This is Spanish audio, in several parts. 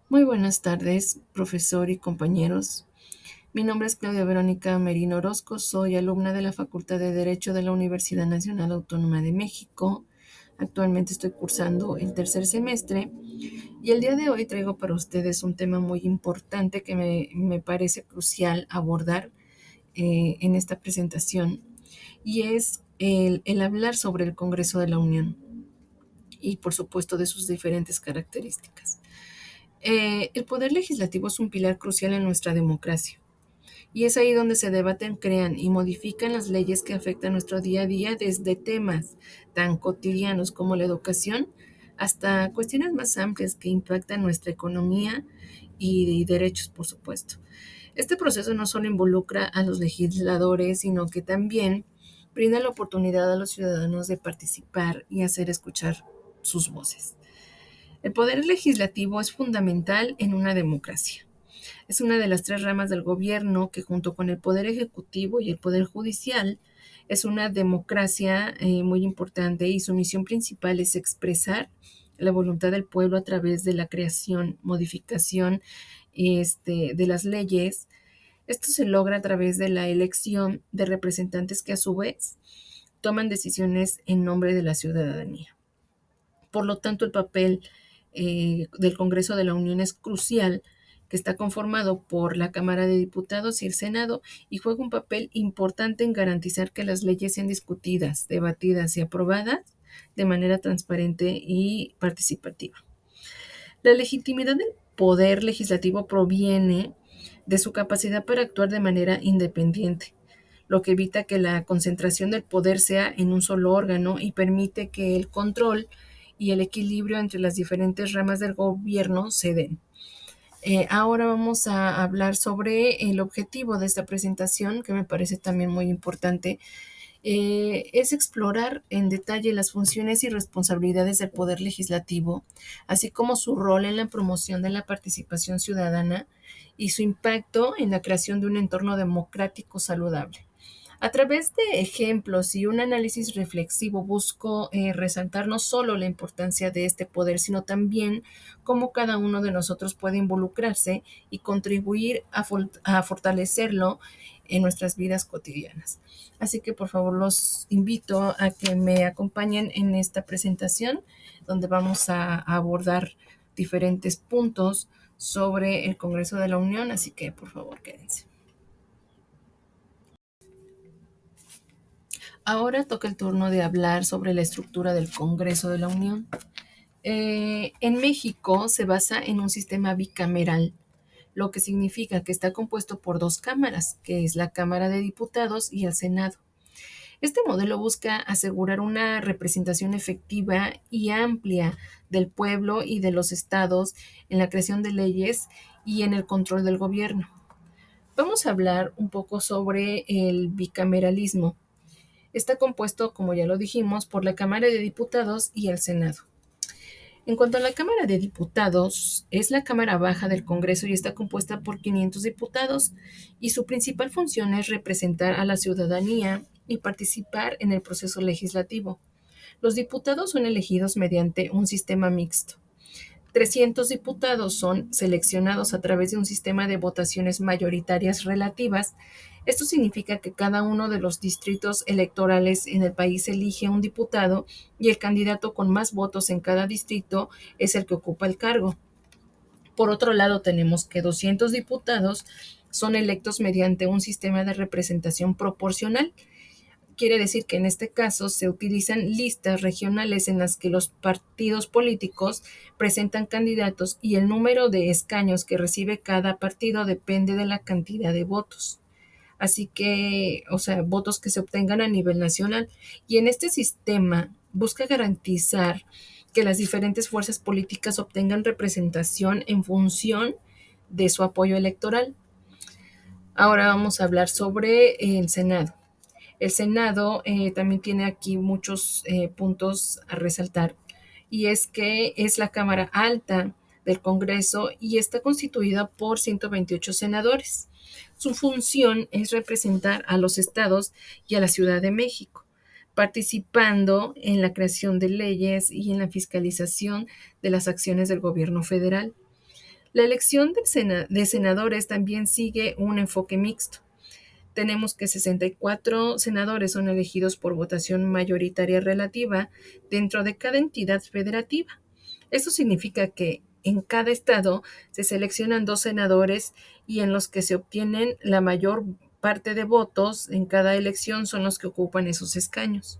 Muy buenas tardes, profesor y compañeros. Mi nombre es Claudia Verónica Merino Orozco, soy alumna de la Facultad de Derecho de la Universidad Nacional Autónoma de México. Actualmente estoy cursando el tercer semestre y el día de hoy traigo para ustedes un tema muy importante que me parece crucial abordar en esta presentación, y es el hablar sobre el Congreso de la Unión y, por supuesto, de sus diferentes características. El poder legislativo es un pilar crucial en nuestra democracia. Y es ahí donde se debaten, crean y modifican las leyes que afectan nuestro día a día, desde temas tan cotidianos como la educación hasta cuestiones más amplias que impactan nuestra economía y derechos, por supuesto. Este proceso no solo involucra a los legisladores, sino que también brinda la oportunidad a los ciudadanos de participar y hacer escuchar sus voces. El poder legislativo es fundamental en una democracia. Es una de las tres ramas del gobierno que, junto con el poder ejecutivo y el poder judicial, es una democracia muy importante, y su misión principal es expresar la voluntad del pueblo a través de la creación, modificación de las leyes. Esto se logra a través de la elección de representantes que, a su vez, toman decisiones en nombre de la ciudadanía. Por lo tanto, el papel del Congreso de la Unión es crucial, que está conformado por la Cámara de Diputados y el Senado, y juega un papel importante en garantizar que las leyes sean discutidas, debatidas y aprobadas de manera transparente y participativa. La legitimidad del poder legislativo proviene de su capacidad para actuar de manera independiente, lo que evita que la concentración del poder sea en un solo órgano y permite que el control y el equilibrio entre las diferentes ramas del gobierno se den. Ahora vamos a hablar sobre el objetivo de esta presentación, que me parece también muy importante. Es explorar en detalle las funciones y responsabilidades del Poder Legislativo, así como su rol en la promoción de la participación ciudadana y su impacto en la creación de un entorno democrático saludable. A través de ejemplos y un análisis reflexivo, busco resaltar no solo la importancia de este poder, sino también cómo cada uno de nosotros puede involucrarse y contribuir a fortalecerlo en nuestras vidas cotidianas. Así que, por favor, los invito a que me acompañen en esta presentación, donde vamos a abordar diferentes puntos sobre el Congreso de la Unión. Así que, por favor, quédense. Ahora toca el turno de hablar sobre la estructura del Congreso de la Unión. En México se basa en un sistema bicameral, lo que significa que está compuesto por dos cámaras, que es la Cámara de Diputados y el Senado. Este modelo busca asegurar una representación efectiva y amplia del pueblo y de los estados en la creación de leyes y en el control del gobierno. Vamos a hablar un poco sobre el bicameralismo. Está compuesto, como ya lo dijimos, por la Cámara de Diputados y el Senado. En cuanto a la Cámara de Diputados, es la Cámara Baja del Congreso y está compuesta por 500 diputados, y su principal función es representar a la ciudadanía y participar en el proceso legislativo. Los diputados son elegidos mediante un sistema mixto. 300 diputados son seleccionados a través de un sistema de votaciones mayoritarias relativas. Esto significa que cada uno de los distritos electorales en el país elige un diputado, y el candidato con más votos en cada distrito es el que ocupa el cargo. Por otro lado, tenemos que 200 diputados son electos mediante un sistema de representación proporcional. Quiere decir que en este caso se utilizan listas regionales en las que los partidos políticos presentan candidatos, y el número de escaños que recibe cada partido depende de la cantidad de votos. Así que, o sea, votos que se obtengan a nivel nacional. Y en este sistema busca garantizar que las diferentes fuerzas políticas obtengan representación en función de su apoyo electoral. Ahora vamos a hablar sobre el Senado. El Senado también tiene aquí muchos puntos a resaltar, y es que es la Cámara Alta del Congreso y está constituida por 128 senadores. Su función es representar a los estados y a la Ciudad de México, participando en la creación de leyes y en la fiscalización de las acciones del gobierno federal. La elección de senadores también sigue un enfoque mixto. Tenemos que 64 senadores son elegidos por votación mayoritaria relativa dentro de cada entidad federativa. Esto significa que en cada estado se seleccionan 2 senadores y en los que se obtienen la mayor parte de votos en cada elección son los que ocupan esos escaños.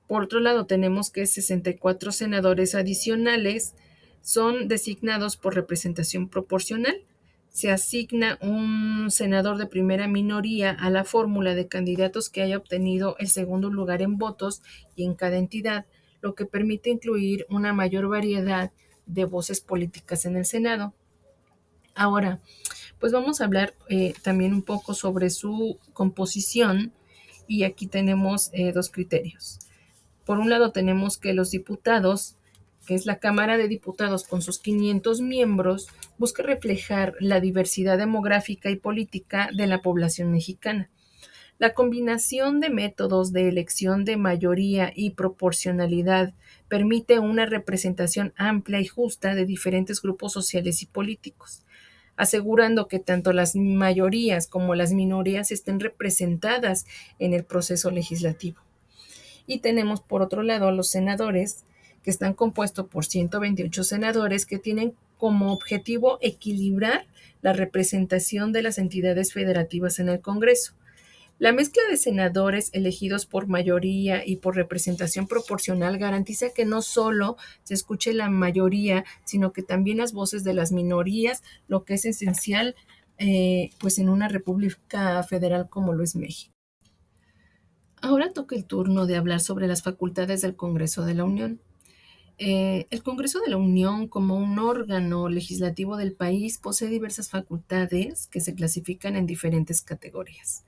Por otro lado, tenemos que 64 senadores adicionales son designados por representación proporcional. Se asigna un senador de primera minoría a la fórmula de candidatos que haya obtenido el segundo lugar en votos y en cada entidad, lo que permite incluir una mayor variedad de voces políticas en el Senado. Ahora, pues vamos a hablar también un poco sobre su composición y aquí tenemos 2 criterios. Por un lado tenemos que los diputados, que es la Cámara de Diputados con sus 500 miembros, busca reflejar la diversidad demográfica y política de la población mexicana. La combinación de métodos de elección de mayoría y proporcionalidad permite una representación amplia y justa de diferentes grupos sociales y políticos, asegurando que tanto las mayorías como las minorías estén representadas en el proceso legislativo. Y tenemos por otro lado a los senadores, que están compuestos por 128 senadores que tienen como objetivo equilibrar la representación de las entidades federativas en el Congreso. La mezcla de senadores elegidos por mayoría y por representación proporcional garantiza que no solo se escuche la mayoría, sino que también las voces de las minorías, lo que es esencial pues en una república federal como lo es México. Ahora toca el turno de hablar sobre las facultades del Congreso de la Unión. El Congreso de la Unión, como un órgano legislativo del país, posee diversas facultades que se clasifican en diferentes categorías.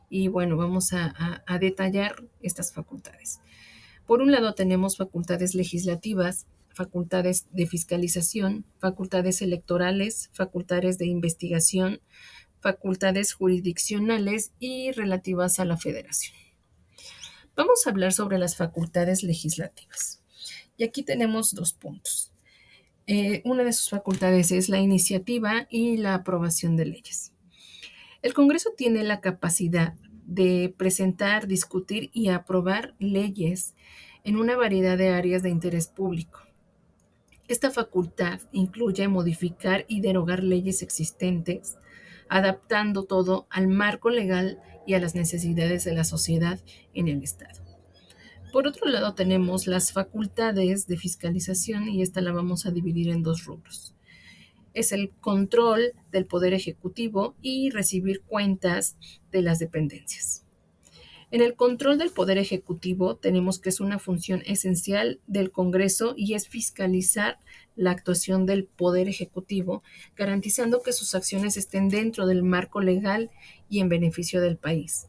Y bueno, vamos a detallar estas facultades. Por un lado tenemos facultades legislativas, facultades de fiscalización, facultades electorales, facultades de investigación, facultades jurisdiccionales y relativas a la federación. Vamos a hablar sobre las facultades legislativas. Y aquí tenemos 2 puntos. Una de sus facultades es la iniciativa y la aprobación de leyes. El Congreso tiene la capacidad de presentar, discutir y aprobar leyes en una variedad de áreas de interés público. Esta facultad incluye modificar y derogar leyes existentes, adaptando todo al marco legal y a las necesidades de la sociedad en el Estado. Por otro lado, tenemos las facultades de fiscalización y esta la vamos a dividir en 2 rubros. Es el control del Poder Ejecutivo y recibir cuentas de las dependencias. En el control del Poder Ejecutivo tenemos que es una función esencial del Congreso y es fiscalizar la actuación del Poder Ejecutivo, garantizando que sus acciones estén dentro del marco legal y en beneficio del país.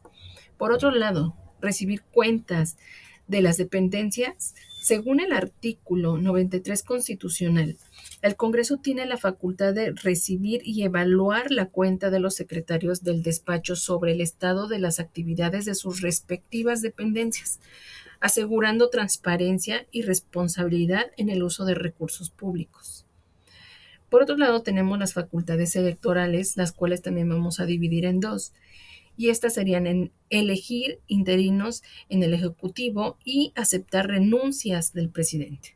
Por otro lado, recibir cuentas de las dependencias, según el artículo 93 constitucional, el Congreso tiene la facultad de recibir y evaluar la cuenta de los secretarios del despacho sobre el estado de las actividades de sus respectivas dependencias, asegurando transparencia y responsabilidad en el uso de recursos públicos. Por otro lado, tenemos las facultades electorales, las cuales también vamos a dividir en 2. Y estas serían en elegir interinos en el Ejecutivo y aceptar renuncias del presidente.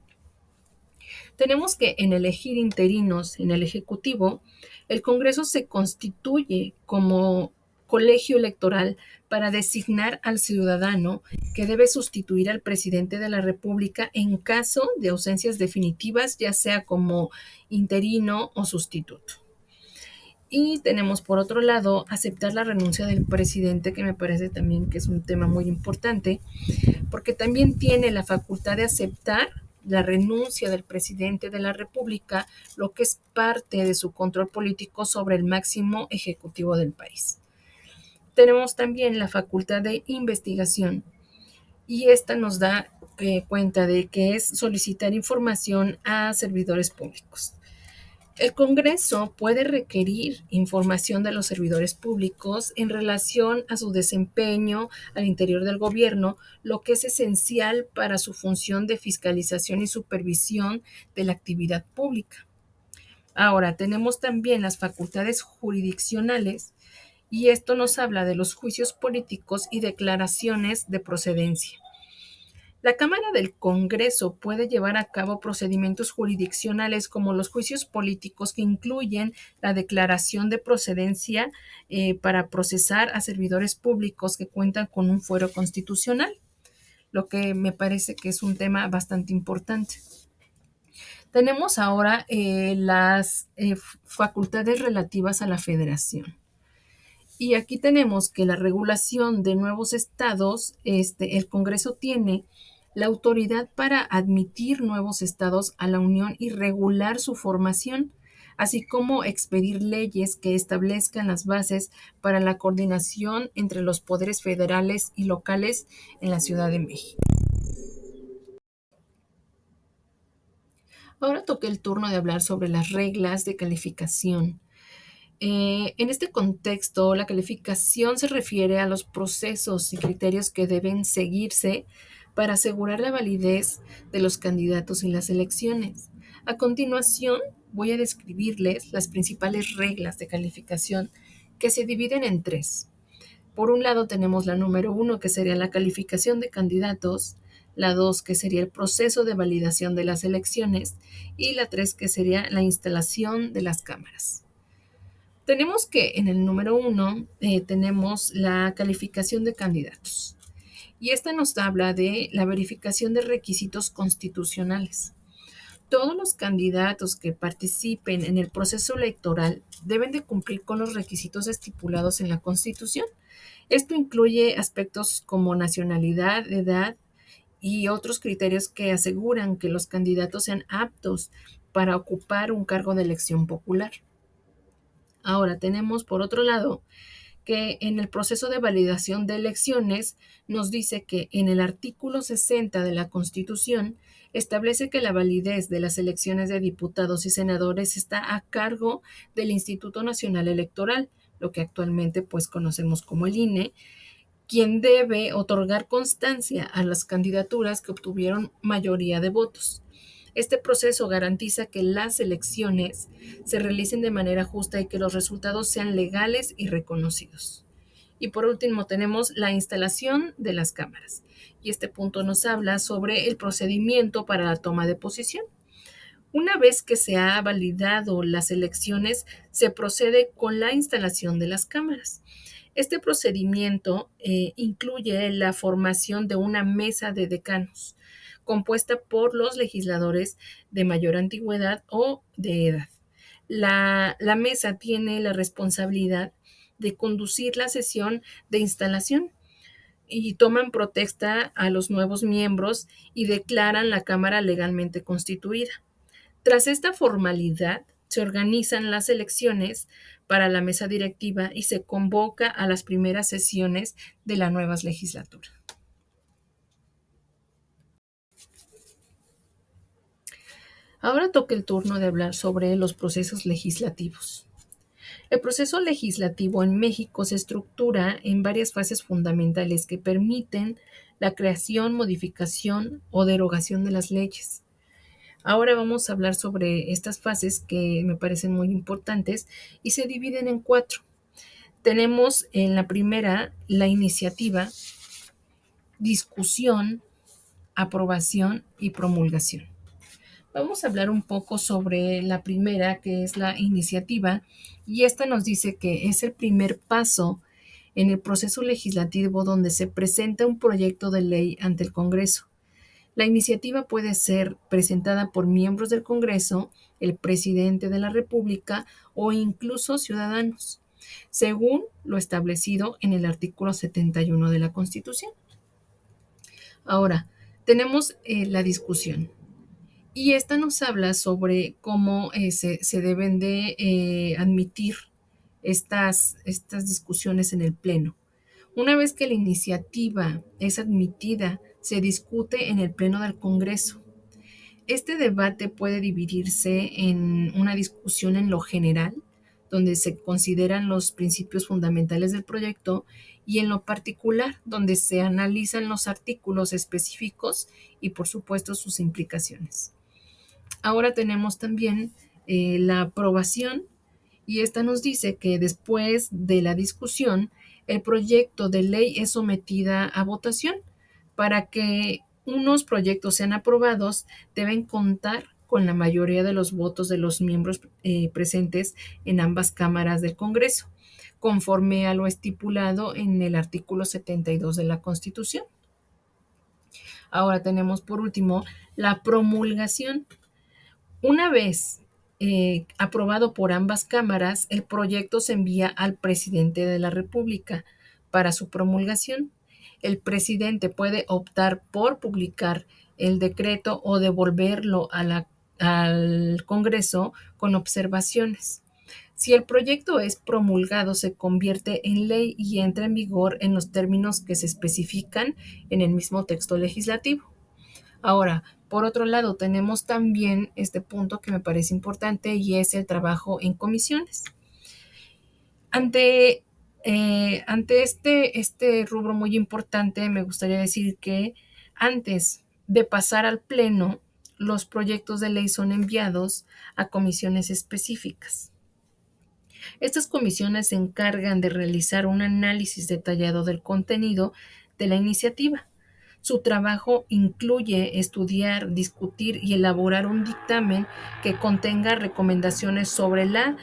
Tenemos que en elegir interinos en el Ejecutivo, el Congreso se constituye como colegio electoral para designar al ciudadano que debe sustituir al presidente de la República en caso de ausencias definitivas, ya sea como interino o sustituto. Y tenemos por otro lado aceptar la renuncia del presidente, que me parece también que es un tema muy importante, porque también tiene la facultad de aceptar la renuncia del presidente de la República, lo que es parte de su control político sobre el máximo ejecutivo del país. Tenemos también la facultad de investigación y esta nos da cuenta de que es solicitar información a servidores públicos. El Congreso puede requerir información de los servidores públicos en relación a su desempeño al interior del gobierno, lo que es esencial para su función de fiscalización y supervisión de la actividad pública. Ahora, tenemos también las facultades jurisdiccionales y esto nos habla de los juicios políticos y declaraciones de procedencia. La Cámara del Congreso puede llevar a cabo procedimientos jurisdiccionales como los juicios políticos que incluyen la declaración de procedencia para procesar a servidores públicos que cuentan con un fuero constitucional, lo que me parece que es un tema bastante importante. Tenemos ahora las facultades relativas a la federación. Y aquí tenemos que la regulación de nuevos estados, el Congreso tiene la autoridad para admitir nuevos estados a la Unión y regular su formación, así como expedir leyes que establezcan las bases para la coordinación entre los poderes federales y locales en la Ciudad de México. Ahora toca el turno de hablar sobre las reglas de calificación. En este contexto, la calificación se refiere a los procesos y criterios que deben seguirse para asegurar la validez de los candidatos en las elecciones. A continuación, voy a describirles las principales reglas de calificación que se dividen en tres. Por un lado tenemos la número uno, que sería la calificación de candidatos, la dos, que sería el proceso de validación de las elecciones, y la tres, que sería la instalación de las cámaras. Tenemos que en el número uno tenemos la calificación de candidatos y esta nos habla de la verificación de requisitos constitucionales. Todos los candidatos que participen en el proceso electoral deben de cumplir con los requisitos estipulados en la Constitución. Esto incluye aspectos como nacionalidad, edad y otros criterios que aseguran que los candidatos sean aptos para ocupar un cargo de elección popular. Ahora tenemos, por otro lado, que en el proceso de validación de elecciones nos dice que en el artículo 60 de la Constitución establece que la validez de las elecciones de diputados y senadores está a cargo del Instituto Nacional Electoral, lo que actualmente pues conocemos como el INE, quien debe otorgar constancia a las candidaturas que obtuvieron mayoría de votos. Este proceso garantiza que las elecciones se realicen de manera justa y que los resultados sean legales y reconocidos. Y por último tenemos la instalación de las cámaras. Y este punto nos habla sobre el procedimiento para la toma de posición. Una vez que se ha validado las elecciones, se procede con la instalación de las cámaras. Este procedimiento incluye la formación de una mesa de decanos, compuesta por los legisladores de mayor antigüedad o de edad. La mesa tiene la responsabilidad de conducir la sesión de instalación y toman protesta a los nuevos miembros y declaran la Cámara legalmente constituida. Tras esta formalidad, se organizan las elecciones para la mesa directiva y se convoca a las primeras sesiones de la nueva legislatura. Ahora toca el turno de hablar sobre los procesos legislativos. El proceso legislativo en México se estructura en varias fases fundamentales que permiten la creación, modificación o derogación de las leyes. Ahora vamos a hablar sobre estas fases que me parecen muy importantes y se dividen en cuatro. Tenemos en la primera la iniciativa, discusión, aprobación y promulgación. Vamos a hablar un poco sobre la primera, que es la iniciativa, y esta nos dice que es el primer paso en el proceso legislativo donde se presenta un proyecto de ley ante el Congreso. La iniciativa puede ser presentada por miembros del Congreso, el presidente de la República o incluso ciudadanos, según lo establecido en el artículo 71 de la Constitución. Ahora, tenemos la discusión. Y esta nos habla sobre cómo se deben de admitir estas discusiones en el Pleno. Una vez que la iniciativa es admitida, se discute en el Pleno del Congreso. Este debate puede dividirse en una discusión en lo general, donde se consideran los principios fundamentales del proyecto, y en lo particular, donde se analizan los artículos específicos y, por supuesto, sus implicaciones. Ahora tenemos también la aprobación, y esta nos dice que después de la discusión, el proyecto de ley es sometida a votación. Para que unos proyectos sean aprobados, deben contar con la mayoría de los votos de los miembros presentes en ambas cámaras del Congreso, conforme a lo estipulado en el artículo 72 de la Constitución. Ahora tenemos por último la promulgación. Una vez aprobado por ambas cámaras, el proyecto se envía al presidente de la República para su promulgación. El presidente puede optar por publicar el decreto o devolverlo al Congreso con observaciones. Si el proyecto es promulgado, se convierte en ley y entra en vigor en los términos que se especifican en el mismo texto legislativo. Ahora, por otro lado, tenemos también este punto que me parece importante, y es el trabajo en comisiones. Ante este rubro muy importante, me gustaría decir que antes de pasar al Pleno, los proyectos de ley son enviados a comisiones específicas. Estas comisiones se encargan de realizar un análisis detallado del contenido de la iniciativa. Su trabajo incluye estudiar, discutir y elaborar un dictamen que contenga recomendaciones sobre la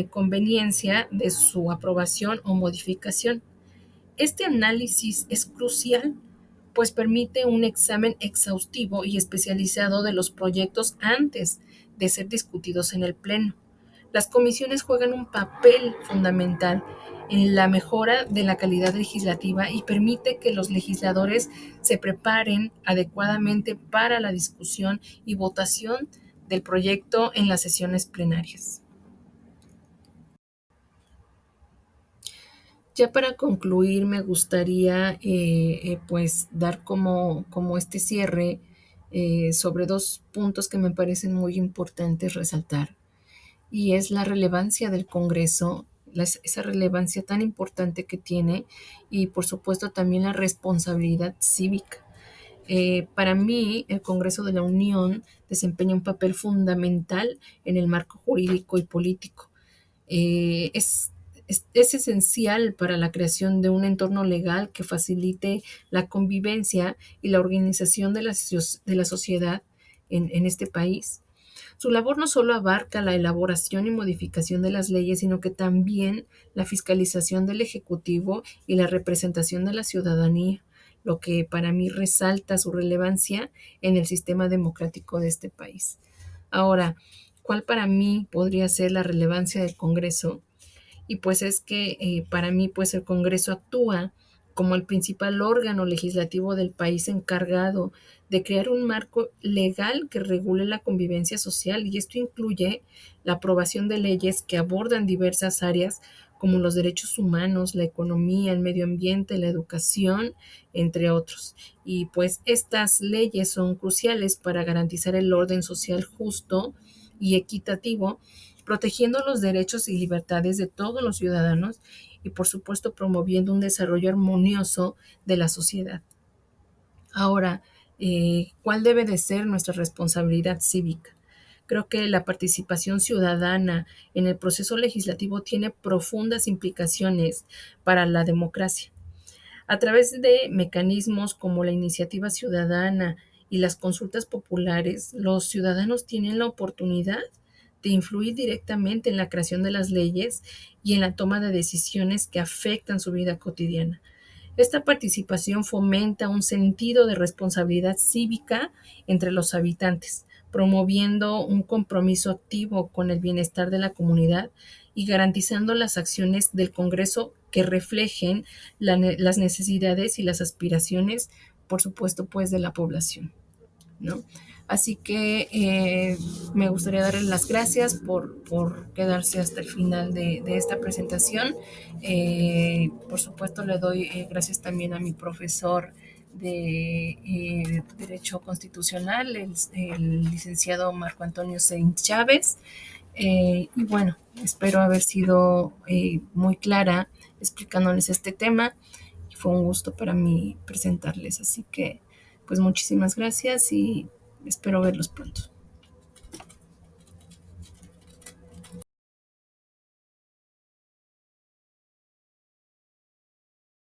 conveniencia de su aprobación o modificación. Este análisis es crucial, pues permite un examen exhaustivo y especializado de los proyectos antes de ser discutidos en el Pleno. Las comisiones juegan un papel fundamental en la mejora de la calidad legislativa y permite que los legisladores se preparen adecuadamente para la discusión y votación del proyecto en las sesiones plenarias. Ya para concluir, me gustaría pues dar como este cierre sobre dos puntos que me parecen muy importantes resaltar, y es la relevancia del Congreso, esa relevancia tan importante que tiene, y por supuesto también la responsabilidad cívica. Para mí, el Congreso de la Unión desempeña un papel fundamental en el marco jurídico y político. Eh, es, es esencial para la creación de un entorno legal que facilite la convivencia y la organización de la sociedad en este país. Su labor no solo abarca la elaboración y modificación de las leyes, sino que también la fiscalización del Ejecutivo y la representación de la ciudadanía, lo que para mí resalta su relevancia en el sistema democrático de este país. Ahora, ¿cuál para mí podría ser la relevancia del Congreso? Y pues es que para mí pues el Congreso actúa como el principal órgano legislativo del país, encargado de crear un marco legal que regule la convivencia social, y esto incluye la aprobación de leyes que abordan diversas áreas como los derechos humanos, la economía, el medio ambiente, la educación, entre otros. Y pues estas leyes son cruciales para garantizar el orden social justo y equitativo, protegiendo los derechos y libertades de todos los ciudadanos y, por supuesto, promoviendo un desarrollo armonioso de la sociedad. Ahora, ¿cuál debe de ser nuestra responsabilidad cívica? Creo que la participación ciudadana en el proceso legislativo tiene profundas implicaciones para la democracia. A través de mecanismos como la iniciativa ciudadana y las consultas populares, los ciudadanos tienen la oportunidad de influir directamente en la creación de las leyes y en la toma de decisiones que afectan su vida cotidiana. Esta participación fomenta un sentido de responsabilidad cívica entre los habitantes, promoviendo un compromiso activo con el bienestar de la comunidad y garantizando las acciones del Congreso que reflejen las necesidades y las aspiraciones, por supuesto, pues de la población, ¿no? Así que me gustaría darles las gracias por quedarse hasta el final de esta presentación. Por supuesto, le doy gracias también a mi profesor Derecho Constitucional, el licenciado Marco Antonio Sainz Chávez. Y bueno, espero haber sido muy clara explicándoles este tema. Fue un gusto para mí presentarles, así que pues muchísimas gracias y espero verlos pronto.